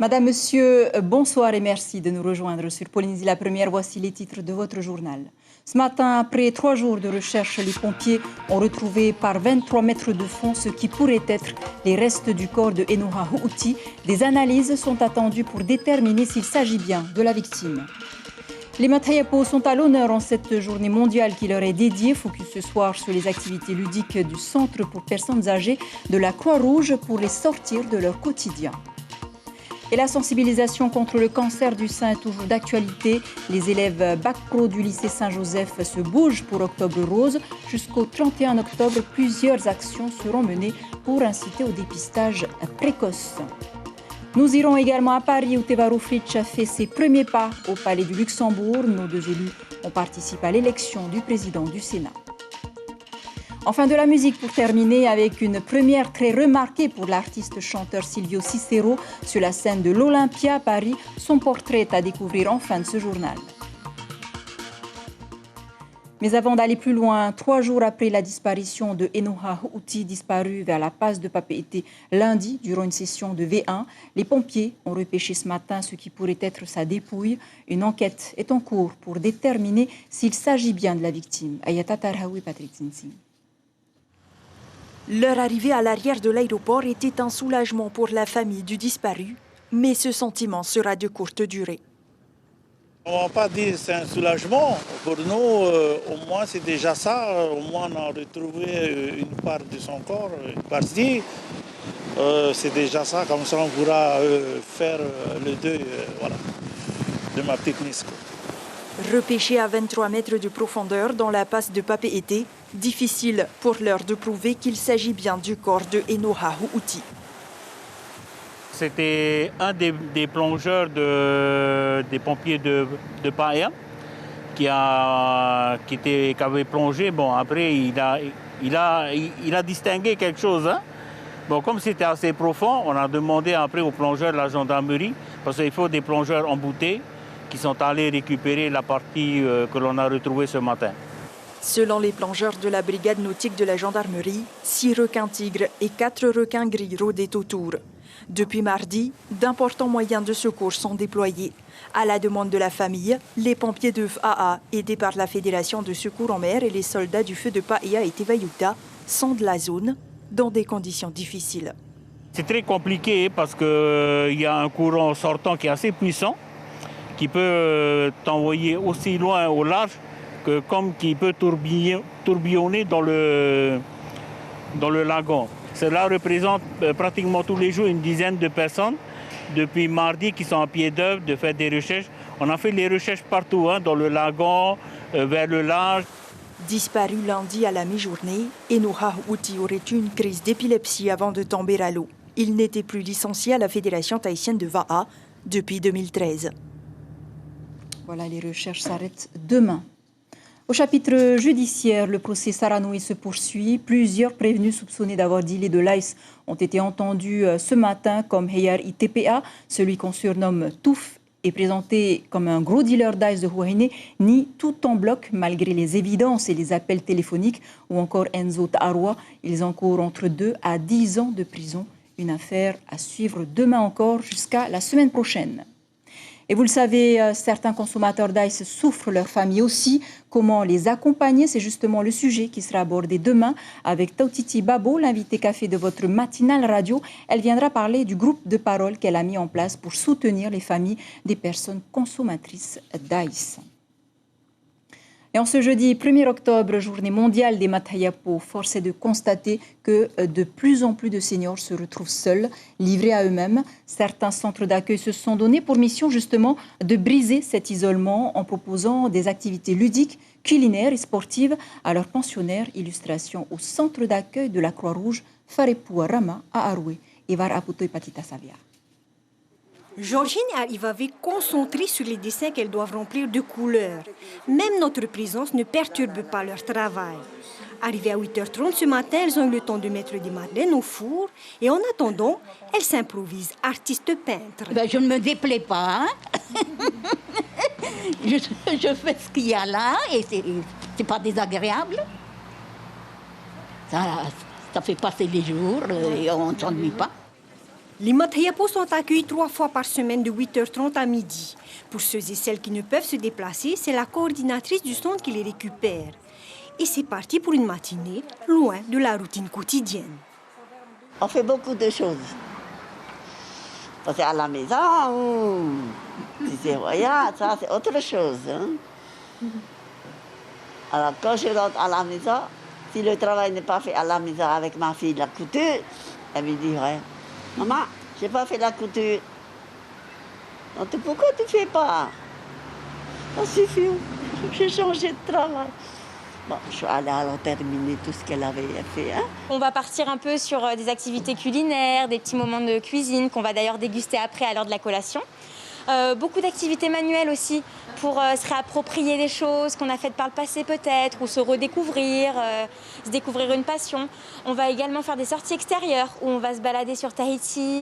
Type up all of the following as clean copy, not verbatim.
Madame, Monsieur, bonsoir et merci de nous rejoindre sur Polynésie la Première. Voici les titres de votre journal. Ce matin, après 3 jours de recherche, les pompiers ont retrouvé par 23 mètres de fond ce qui pourrait être les restes du corps de Enoha Hu'uti. Des analyses sont attendues pour déterminer s'il s'agit bien de la victime. Les Matayapo sont à l'honneur en cette journée mondiale qui leur est dédiée. Focus ce soir sur les activités ludiques du Centre pour personnes âgées de la Croix-Rouge pour les sortir de leur quotidien. Et la sensibilisation contre le cancer du sein est toujours d'actualité. Les élèves Bac Pro du lycée Saint-Joseph se bougent pour Octobre Rose. Jusqu'au 31 octobre, plusieurs actions seront menées pour inciter au dépistage précoce. Nous irons également à Paris où Teva Rohfritsch a fait ses premiers pas au Palais du Luxembourg. Nos 2 élus ont participé à l'élection du président du Sénat. Enfin, de la musique pour terminer avec une première très remarquée pour l'artiste-chanteur Silvio Cicero sur la scène de l'Olympia à Paris. Son portrait est à découvrir en fin de ce journal. Mais avant d'aller plus loin, 3 jours après la disparition de Enoha Hu'uti, disparu vers la passe de Papeete lundi durant une session de V1, les pompiers ont repêché ce matin ce qui pourrait être sa dépouille. Une enquête est en cours pour déterminer s'il s'agit bien de la victime. Ayata Tarhaoui, Patrick Zinzi. Leur arrivée à l'arrière de l'aéroport était un soulagement pour la famille du disparu, mais ce sentiment sera de courte durée. On ne va pas dire que c'est un soulagement. Pour nous, au moins c'est déjà ça. Au moins on a retrouvé une part de son corps, une partie. C'est déjà ça. Comme ça on pourra faire le deuil de ma petite nièce. Repêchés à 23 mètres de profondeur dans la passe de Papeete, difficile pour l'heure de prouver qu'il s'agit bien du corps de Enoha Hu'uti. C'était un des plongeurs des pompiers de Paia qui avait plongé. Bon, après, il a distingué quelque chose. Hein. Bon, comme c'était assez profond, on a demandé après aux plongeurs de la gendarmerie, parce qu'il faut des plongeurs emboutés, qui sont allés récupérer la partie que l'on a retrouvée ce matin. Selon les plongeurs de la brigade nautique de la gendarmerie, 6 requins tigres et 4 requins gris rôdaient autour. Depuis mardi, d'importants moyens de secours sont déployés. À la demande de la famille, les pompiers de FAA, aidés par la Fédération de secours en mer et les soldats du feu de Paia et Tevayuta, sondent la zone dans des conditions difficiles. C'est très compliqué parce qu'il y a un courant sortant qui est assez puissant, qui peut t'envoyer aussi loin au large que comme qui peut tourbillonner dans le lagon. Cela représente pratiquement tous les jours une dizaine de personnes depuis mardi qui sont à pied d'œuvre de faire des recherches. On a fait les recherches partout, dans le lagon, vers le large. Disparu lundi à la mi-journée, Enoha Hu'uti aurait eu une crise d'épilepsie avant de tomber à l'eau. Il n'était plus licencié à la Fédération tahitienne de Va'a depuis 2013. Voilà, les recherches s'arrêtent demain. Au chapitre judiciaire, le procès Saranoui se poursuit. Plusieurs prévenus soupçonnés d'avoir dealé de l'ice ont été entendus ce matin comme Heyar ITPA, celui qu'on surnomme Touf, est présenté comme un gros dealer d'ice de Huahine, ni tout en bloc malgré les évidences et les appels téléphoniques, ou encore Enzo Ta'arwa. Ils encourent entre 2 à 10 ans de prison. Une affaire à suivre demain encore jusqu'à la semaine prochaine. Et vous le savez, certains consommateurs d'ice souffrent, leur famille aussi. Comment les accompagner? C'est justement le sujet qui sera abordé demain avec Tautiti Babo, l'invité café de votre matinale radio. Elle viendra parler du groupe de parole qu'elle a mis en place pour soutenir les familles des personnes consommatrices d'ice. Et en ce jeudi 1er octobre, journée mondiale des Matayapo, force est de constater que de plus en plus de seniors se retrouvent seuls, livrés à eux-mêmes. Certains centres d'accueil se sont donnés pour mission justement de briser cet isolement en proposant des activités ludiques, culinaires et sportives à leurs pensionnaires. Illustration au centre d'accueil de la Croix-Rouge, Farepua Rama à Aroué et Var Aputo et Patita Savia. Georgine arrive avec concentrée sur les dessins qu'elles doivent remplir de couleurs. Même notre présence ne perturbe pas leur travail. Arrivées à 8h30 ce matin, elles ont eu le temps de mettre des madeleines au four et en attendant, elles s'improvisent artistes peintres. Je ne me déplais pas. Je fais ce qu'il y a là et c'est pas désagréable. Ça fait passer les jours et on ne s'ennuie pas. Les Matayapo sont accueillis 3 fois par semaine de 8h30 à midi. Pour ceux et celles qui ne peuvent se déplacer, c'est la coordinatrice du centre qui les récupère. Et c'est parti pour une matinée loin de la routine quotidienne. On fait beaucoup de choses. Parce qu'à la maison, des voyages, ça c'est autre chose. Hein? Alors quand je rentre à la maison, si le travail n'est pas fait à la maison avec ma fille, la couture, elle me dit, ouais, maman, j'ai pas fait la couture. Donc, pourquoi tu ne fais pas? Ça suffit, j'ai changé de travail. Bon, je suis allée alors terminer tout ce qu'elle avait fait. Hein. On va partir un peu sur des activités culinaires, des petits moments de cuisine qu'on va d'ailleurs déguster après à l'heure de la collation. Beaucoup d'activités manuelles aussi pour se réapproprier des choses qu'on a faites par le passé peut-être, ou se redécouvrir, se découvrir une passion. On va également faire des sorties extérieures où on va se balader sur Tahiti.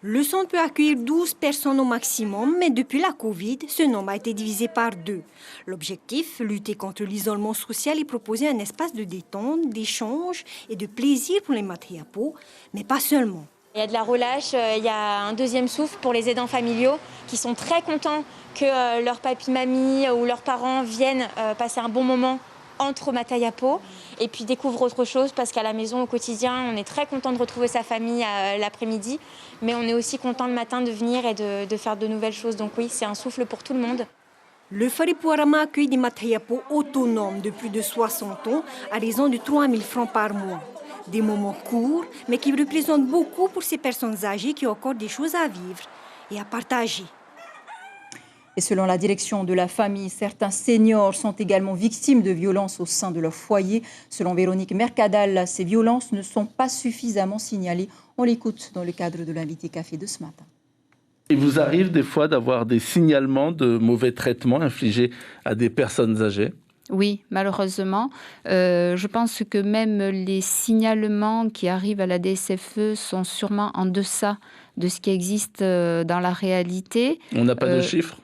Le centre peut accueillir 12 personnes au maximum, mais depuis la Covid, ce nombre a été divisé par 2. L'objectif, lutter contre l'isolement social et proposer un espace de détente, d'échange et de plaisir pour les Matayapo, mais pas seulement. Il y a de la relâche, il y a un deuxième souffle pour les aidants familiaux qui sont très contents que leur papy-mamie ou leurs parents viennent passer un bon moment entre Matayapo et puis découvrent autre chose parce qu'à la maison, au quotidien, on est très content de retrouver sa famille l'après-midi, mais on est aussi content le matin de venir et de faire de nouvelles choses. Donc oui, c'est un souffle pour tout le monde. Le Faripuarama accueille des Matayapo autonomes de plus de 60 ans à raison de 3 000 francs par mois. Des moments courts, mais qui représentent beaucoup pour ces personnes âgées qui ont encore des choses à vivre et à partager. Et selon la direction de la famille, certains seniors sont également victimes de violences au sein de leur foyer. Selon Véronique Mercadal, ces violences ne sont pas suffisamment signalées. On l'écoute dans le cadre de l'invité café de ce matin. Il vous arrive des fois d'avoir des signalements de mauvais traitements infligés à des personnes âgées ? Oui, malheureusement. Je pense que même les signalements qui arrivent à la DSFE sont sûrement en deçà de ce qui existe dans la réalité. On n'a pas de chiffres ?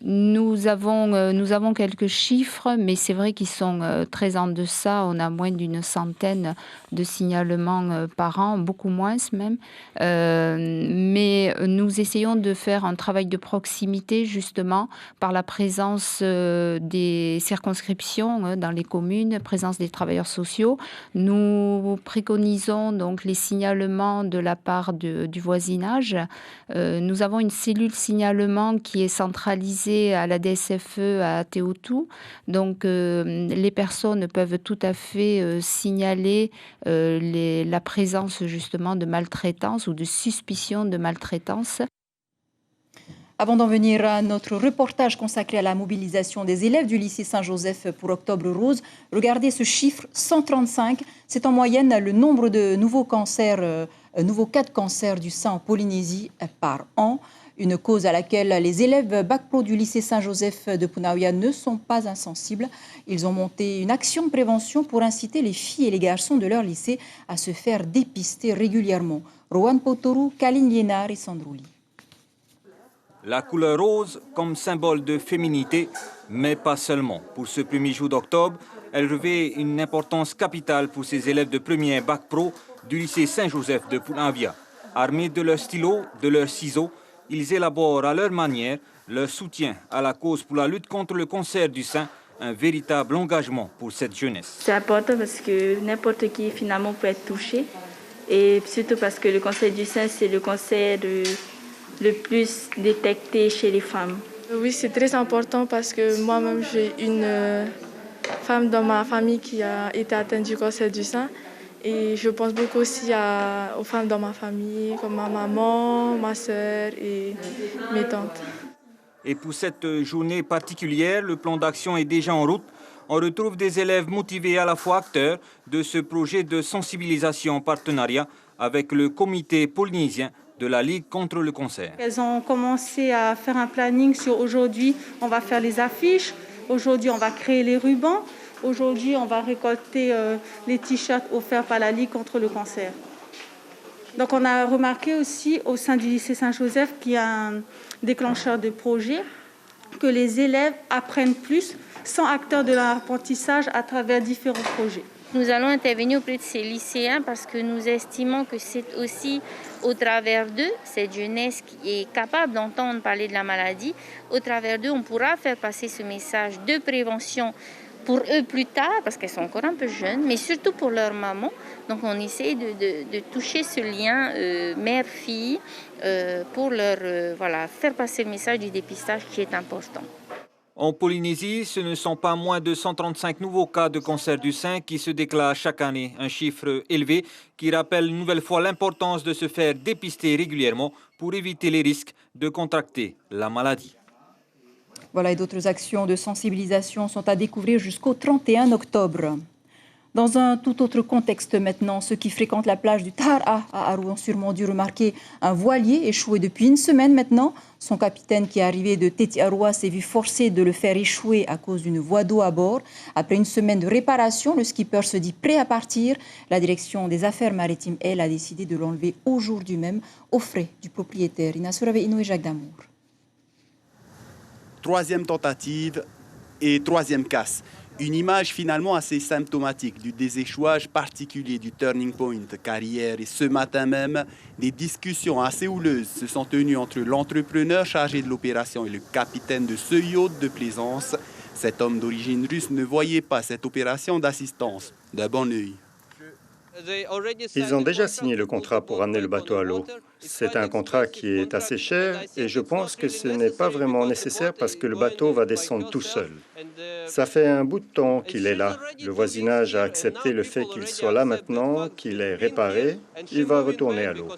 Nous avons quelques chiffres, mais c'est vrai qu'ils sont très en deçà. On a moins d'une centaine de signalements par an, beaucoup moins même. Mais nous essayons de faire un travail de proximité, justement, par la présence des circonscriptions dans les communes, présence des travailleurs sociaux. Nous préconisons donc les signalements de la part du voisinage. Nous avons une cellule signalement qui est centralisée à la DSFE à Tehutu. Donc, les personnes peuvent tout à fait signaler la présence justement de maltraitance ou de suspicion de maltraitance. Avant d'en venir à notre reportage consacré à la mobilisation des élèves du lycée Saint-Joseph pour Octobre Rose, regardez ce chiffre, 135. C'est en moyenne le nombre de nouveaux cas de cancer du sein en Polynésie par an. Une cause à laquelle les élèves Bac Pro du lycée Saint-Joseph de Punaouia ne sont pas insensibles. Ils ont monté une action de prévention pour inciter les filles et les garçons de leur lycée à se faire dépister régulièrement. Rohan Potoru, Kaline Liénard et Sandrouli. La couleur rose comme symbole de féminité, mais pas seulement. Pour ce premier jour d'octobre, elle revêt une importance capitale pour ces élèves de premier Bac Pro du lycée Saint-Joseph de Punaouia. Armés de leurs stylos, de leurs ciseaux, ils élaborent à leur manière leur soutien à la cause pour la lutte contre le cancer du sein, un véritable engagement pour cette jeunesse. C'est important parce que n'importe qui finalement peut être touché et surtout parce que le cancer du sein, c'est le cancer le plus détecté chez les femmes. Oui, c'est très important parce que moi-même, j'ai une femme dans ma famille qui a été atteinte du cancer du sein. Et je pense beaucoup aussi aux femmes dans ma famille, comme ma maman, ma sœur et mes tantes. Et pour cette journée particulière, le plan d'action est déjà en route. On retrouve des élèves motivés à la fois acteurs de ce projet de sensibilisation en partenariat avec le comité polynésien de la Ligue contre le cancer. Elles ont commencé à faire un planning sur aujourd'hui, on va faire les affiches, aujourd'hui on va créer les rubans. Aujourd'hui, on va récolter les t-shirts offerts par la Ligue contre le cancer. Donc, on a remarqué aussi au sein du lycée Saint-Joseph qu'il y a un déclencheur de projet, que les élèves apprennent plus, sont acteurs de l'apprentissage à travers différents projets. Nous allons intervenir auprès de ces lycéens parce que nous estimons que c'est aussi au travers d'eux, cette jeunesse qui est capable d'entendre parler de la maladie, au travers d'eux, on pourra faire passer ce message de prévention pour eux plus tard, parce qu'elles sont encore un peu jeunes, mais surtout pour leur maman. Donc on essaie de toucher ce lien mère-fille pour leur faire passer le message du dépistage qui est important. En Polynésie, ce ne sont pas moins de 135 nouveaux cas de cancer du sein qui se déclarent chaque année. Un chiffre élevé qui rappelle une nouvelle fois l'importance de se faire dépister régulièrement pour éviter les risques de contracter la maladie. Voilà, et d'autres actions de sensibilisation sont à découvrir jusqu'au 31 octobre. Dans un tout autre contexte maintenant, ceux qui fréquentent la plage du Tara à Arou ont sûrement dû remarquer un voilier échoué depuis une semaine maintenant. Son capitaine qui est arrivé de Teti Aroua s'est vu forcé de le faire échouer à cause d'une voie d'eau à bord. Après une semaine de réparation, le skipper se dit prêt à partir. La direction des affaires maritimes, elle, a décidé de l'enlever aujourd'hui même aux frais du propriétaire. Ina Sourave Ino et Jacques Damour. Troisième tentative et troisième casse. Une image finalement assez symptomatique du déséchouage particulier du Turning Point, car hier et ce matin même, des discussions assez houleuses se sont tenues entre l'entrepreneur chargé de l'opération et le capitaine de ce yacht de plaisance. Cet homme d'origine russe ne voyait pas cette opération d'assistance d'un bon œil. Ils ont déjà signé le contrat pour amener le bateau à l'eau. C'est un contrat qui est assez cher et je pense que ce n'est pas vraiment nécessaire parce que le bateau va descendre tout seul. Ça fait un bout de temps qu'il est là. Le voisinage a accepté le fait qu'il soit là maintenant, qu'il est réparé. Il va retourner à l'eau.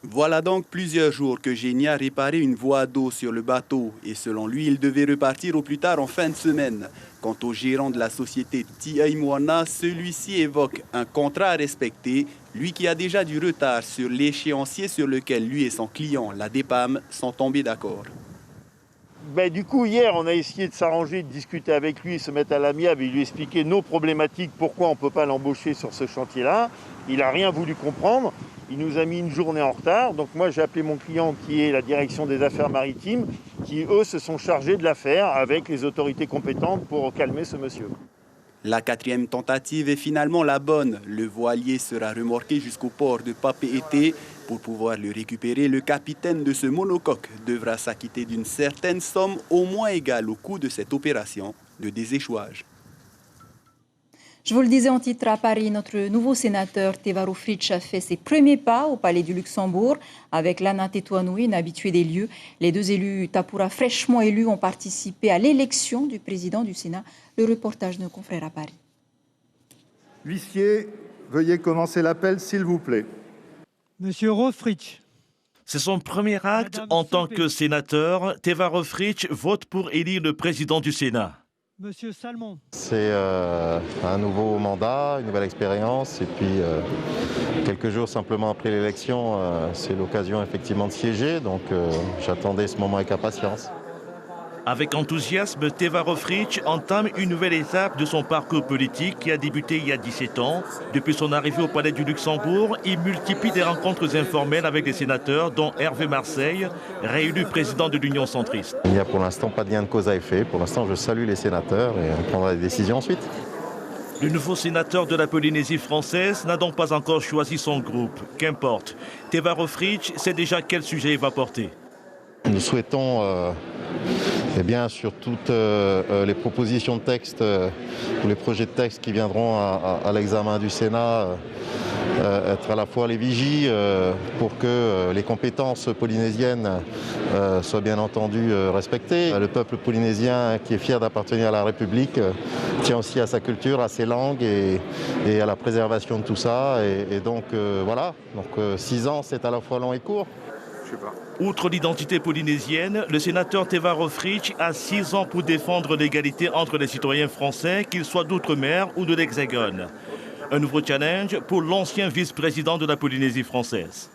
Voilà donc plusieurs jours que Génie a réparé une voie d'eau sur le bateau et selon lui, il devait repartir au plus tard en fin de semaine. Quant au gérant de la société T.I. Moana, celui-ci évoque un contrat à respecter, lui qui a déjà du retard sur l'échéancier sur lequel lui et son client, la DEPAM, sont tombés d'accord. Du coup, hier, on a essayé de s'arranger, de discuter avec lui, se mettre à l'amiable et lui expliquer nos problématiques, pourquoi on ne peut pas l'embaucher sur ce chantier-là. Il n'a rien voulu comprendre. Il nous a mis une journée en retard. Donc moi, j'ai appelé mon client qui est la direction des affaires maritimes, qui, eux, se sont chargés de l'affaire avec les autorités compétentes pour calmer ce monsieur. La quatrième tentative est finalement la bonne. Le voilier sera remorqué jusqu'au port de Papeete. Pour pouvoir le récupérer, le capitaine de ce monocoque devra s'acquitter d'une certaine somme au moins égale au coût de cette opération de déséchouage. Je vous le disais en titre à Paris, notre nouveau sénateur Teva Rohfritsch a fait ses premiers pas au Palais du Luxembourg avec Lana Tetuanui, une habituée des lieux. Les deux élus Tapura fraîchement élus ont participé à l'élection du président du Sénat. Le reportage de nos confrères à Paris. Huissier, veuillez commencer l'appel, s'il vous plaît. Monsieur Rohfritsch. C'est son premier acte en tant que sénateur. Teva Rohfritsch vote pour élire le président du Sénat. Monsieur Salmon. C'est un nouveau mandat, une nouvelle expérience et puis quelques jours simplement après l'élection, c'est l'occasion effectivement de siéger, donc j'attendais ce moment avec impatience. Avec enthousiasme, Teva Rohfritsch entame une nouvelle étape de son parcours politique qui a débuté il y a 17 ans. Depuis son arrivée au Palais du Luxembourg, il multiplie des rencontres informelles avec les sénateurs, dont Hervé Marseille, réélu président de l'Union centriste. Il n'y a pour l'instant pas de lien de cause à effet. Pour l'instant, je salue les sénateurs et on prendra des décisions ensuite. Le nouveau sénateur de la Polynésie française n'a donc pas encore choisi son groupe. Qu'importe. Teva Rohfritsch sait déjà quel sujet il va porter. Nous souhaitons, sur toutes les propositions de texte ou les projets de texte qui viendront à l'examen du Sénat, être à la fois les vigies pour que les compétences polynésiennes soient bien entendu respectées. Le peuple polynésien qui est fier d'appartenir à la République tient aussi à sa culture, à ses langues et à la préservation de tout ça. Et donc voilà, 6 ans c'est à la fois long et court. Outre l'identité polynésienne, le sénateur Teva Rohfritsch a 6 ans pour défendre l'égalité entre les citoyens français, qu'ils soient d'outre-mer ou de l'Hexagone. Un nouveau challenge pour l'ancien vice-président de la Polynésie française.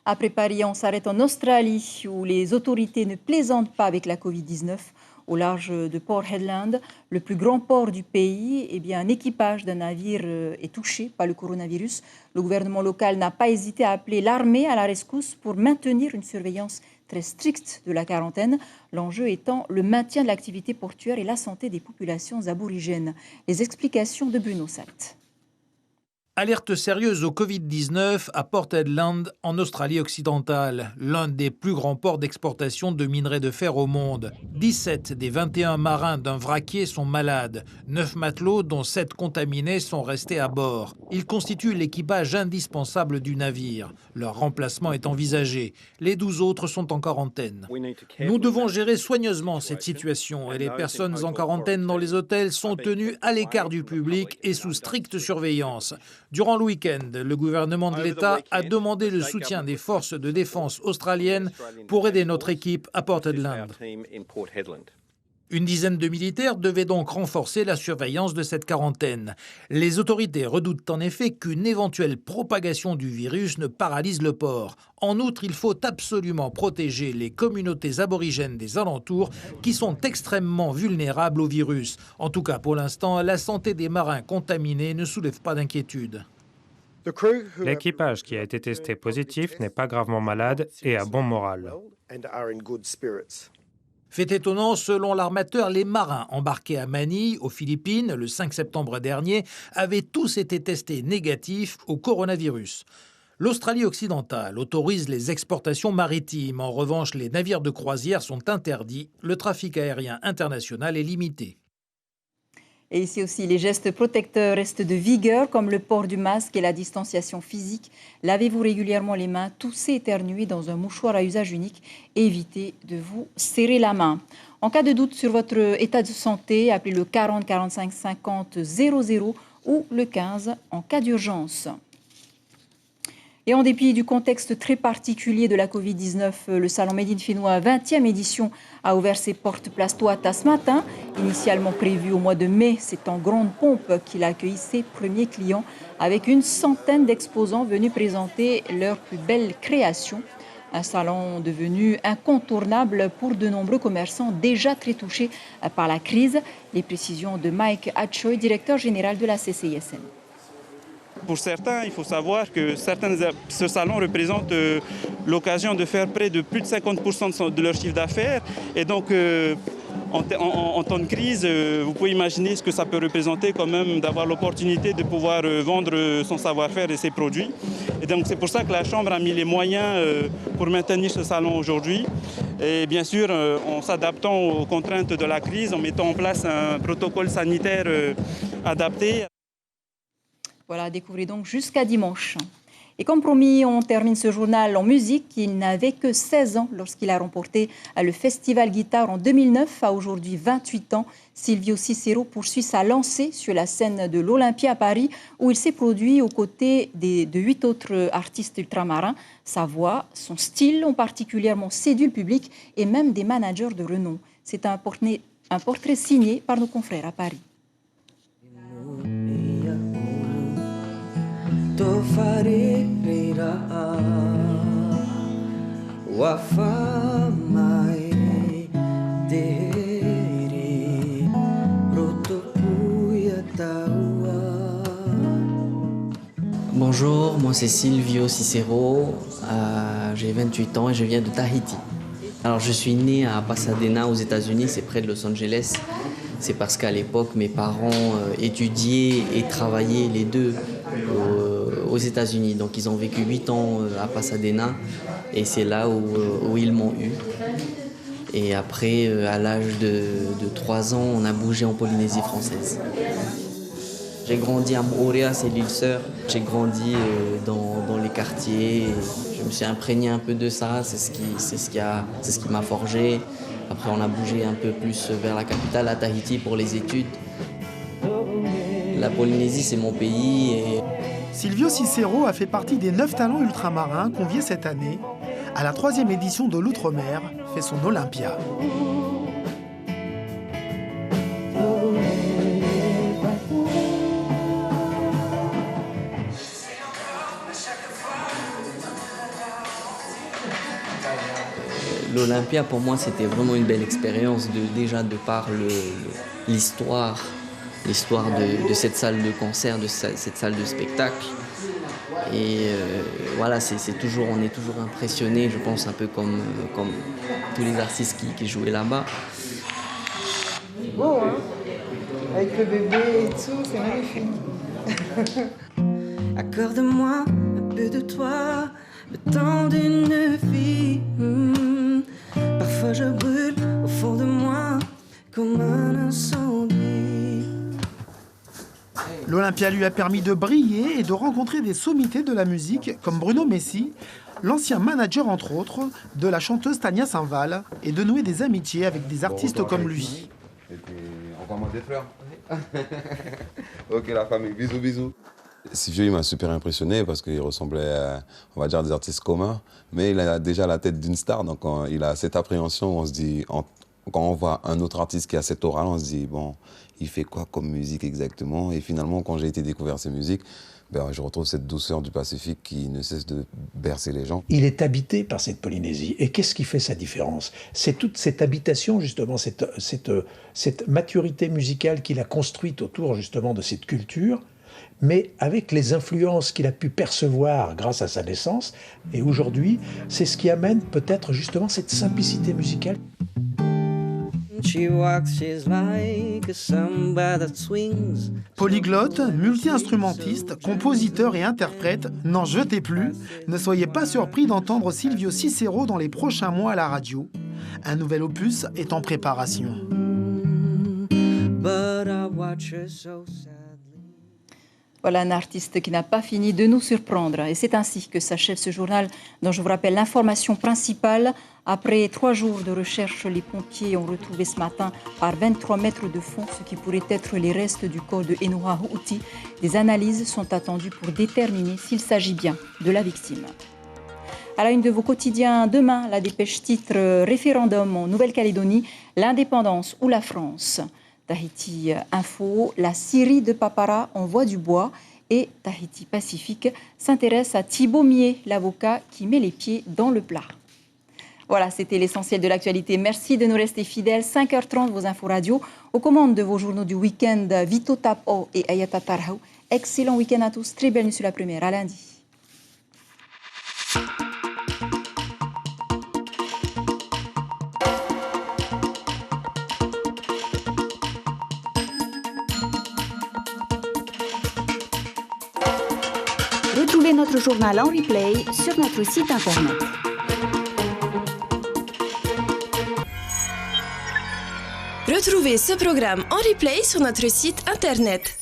Après Paris, on s'arrête en Australie, où les autorités ne plaisantent pas avec la Covid-19. Au large de Port Hedland, le plus grand port du pays, un équipage d'un navire est touché par le coronavirus. Le gouvernement local n'a pas hésité à appeler l'armée à la rescousse pour maintenir une surveillance très strictes de la quarantaine, l'enjeu étant le maintien de l'activité portuaire et la santé des populations aborigènes. Les explications de Bruno Salt. Alerte sérieuse au Covid-19 à Port Hedland, en Australie occidentale, l'un des plus grands ports d'exportation de minerais de fer au monde. 17 des 21 marins d'un vraquier sont malades. 9 matelots, dont 7 contaminés, sont restés à bord. Ils constituent l'équipage indispensable du navire. Leur remplacement est envisagé. Les 12 autres sont en quarantaine. Nous devons gérer soigneusement cette situation et les personnes en quarantaine dans les hôtels sont tenues à l'écart du public et sous stricte surveillance. Durant le week-end, le gouvernement de l'État a demandé le soutien des forces de défense australiennes pour aider notre équipe à Port Hedland. Une dizaine de militaires devaient donc renforcer la surveillance de cette quarantaine. Les autorités redoutent en effet qu'une éventuelle propagation du virus ne paralyse le port. En outre, il faut absolument protéger les communautés aborigènes des alentours qui sont extrêmement vulnérables au virus. En tout cas, pour l'instant, la santé des marins contaminés ne soulève pas d'inquiétude. L'équipage qui a été testé positif n'est pas gravement malade et a bon moral. Fait étonnant, selon l'armateur, les marins embarqués à Manille, aux Philippines, le 5 septembre dernier, avaient tous été testés négatifs au coronavirus. L'Australie occidentale autorise les exportations maritimes. En revanche, les navires de croisière sont interdits. Le trafic aérien international est limité. Et ici aussi, les gestes protecteurs restent de vigueur, comme le port du masque et la distanciation physique. Lavez-vous régulièrement les mains, toussez, éternuez dans un mouchoir à usage unique et évitez de vous serrer la main. En cas de doute sur votre état de santé, appelez le 40 45 50 00 ou le 15 en cas d'urgence. Et en dépit du contexte très particulier de la Covid-19, le Salon Made in Finnois 20e édition a ouvert ses portes place Toata ce matin. Initialement prévu au mois de mai, c'est en grande pompe qu'il a accueilli ses premiers clients avec une centaine d'exposants venus présenter leurs plus belles créations. Un salon devenu incontournable pour de nombreux commerçants déjà très touchés par la crise. Les précisions de Mike Hatchoy, directeur général de la CCISN. Pour certains, il faut savoir que ce salon représente l'occasion de faire près de plus de 50% de leur chiffre d'affaires. Et donc, en temps de crise, vous pouvez imaginer ce que ça peut représenter quand même d'avoir l'opportunité de pouvoir vendre son savoir-faire et ses produits. Et donc, c'est pour ça que la Chambre a mis les moyens pour maintenir ce salon aujourd'hui. Et bien sûr, en s'adaptant aux contraintes de la crise, en mettant en place un protocole sanitaire adapté. Voilà, découvrez donc jusqu'à dimanche. Et comme promis, on termine ce journal en musique. Il n'avait que 16 ans lorsqu'il a remporté le Festival Guitare en 2009. À aujourd'hui 28 ans, Silvio Cicero poursuit sa lancée sur la scène de l'Olympia à Paris, où il s'est produit aux côtés de 8 autres artistes ultramarins. Sa voix, son style ont particulièrement séduit le public et même des managers de renom. C'est un portrait signé par nos confrères à Paris. Bonjour, moi c'est Silvio Cicero, j'ai 28 ans et je viens de Tahiti. Alors je suis né à Pasadena aux États-Unis, c'est près de Los Angeles. C'est parce qu'à l'époque mes parents étudiaient et travaillaient les deux aux États-Unis. Donc ils ont vécu 8 ans à Pasadena et c'est là où ils m'ont eu. Et après, à l'âge de 3 ans, on a bougé en Polynésie française. J'ai grandi à Moorea, c'est l'île sœur. J'ai grandi dans les quartiers. Je me suis imprégné un peu de ça, c'est ce qui m'a forgé. Après, on a bougé un peu plus vers la capitale, à Tahiti, pour les études. La Polynésie, c'est mon pays. Silvio Cicero a fait partie des 9 talents ultramarins conviés cette année à la 3e édition de l'Outre-mer, fait son Olympia. L'Olympia, pour moi, c'était vraiment une belle expérience, déjà de par l'histoire de cette salle de concert, de cette salle de spectacle. Et voilà, on est toujours impressionné, je pense, un peu comme tous les artistes qui jouaient là-bas. C'est beau, hein? Avec le bébé et tout, c'est magnifique. Accorde-moi un peu de toi, le temps d'une vie. Parfois je brûle au fond de moi comme un incendie. L'Olympia lui a permis de briller et de rencontrer des sommités de la musique comme Bruno Messi, l'ancien manager entre autres de la chanteuse Tania Saint-Val, et de nouer des amitiés avec des artistes comme lui. Envoie-moi des fleurs. Ok la famille, bisous bisous. Silvio, il m'a super impressionné parce qu'il ressemblait à, on va dire, des artistes communs, mais il a déjà la tête d'une star, donc il a cette appréhension, on se dit, quand on voit un autre artiste qui a cette aura, on se dit, bon, il fait quoi comme musique exactement? Et finalement, quand j'ai été découvrir ses musiques, je retrouve cette douceur du Pacifique qui ne cesse de bercer les gens. Il est habité par cette Polynésie. Et qu'est-ce qui fait sa différence? C'est toute cette habitation, justement, cette maturité musicale qu'il a construite autour, justement, de cette culture, mais avec les influences qu'il a pu percevoir grâce à sa naissance. Et aujourd'hui, c'est ce qui amène peut-être, justement, cette simplicité musicale. Polyglotte, multi-instrumentiste, compositeur et interprète, n'en jetez plus. Ne soyez pas surpris d'entendre Silvio Cicero dans les prochains mois à la radio. Un nouvel opus est en préparation. Voilà un artiste qui n'a pas fini de nous surprendre. Et c'est ainsi que s'achève ce journal dont je vous rappelle l'information principale. Après 3 jours de recherche, les pompiers ont retrouvé ce matin par 23 mètres de fond ce qui pourrait être les restes du corps de Enoa Houti. Des analyses sont attendues pour déterminer s'il s'agit bien de la victime. À la une de vos quotidiens, demain, la dépêche titre « Référendum en Nouvelle-Calédonie, l'indépendance ou la France ». Tahiti Info, la Syrie de Papara envoie du bois et Tahiti Pacifique s'intéresse à Thibaut Mier, l'avocat qui met les pieds dans le plat. Voilà, c'était l'essentiel de l'actualité. Merci de nous rester fidèles. 5h30, vos infos radio. Aux commandes de vos journaux du week-end, Vito Tapo et Ayata Tarhou. Excellent week-end à tous. Très belle nuit sur la première. À lundi. Retrouvez notre journal en replay sur notre site internet. Retrouvez ce programme en replay sur notre site internet.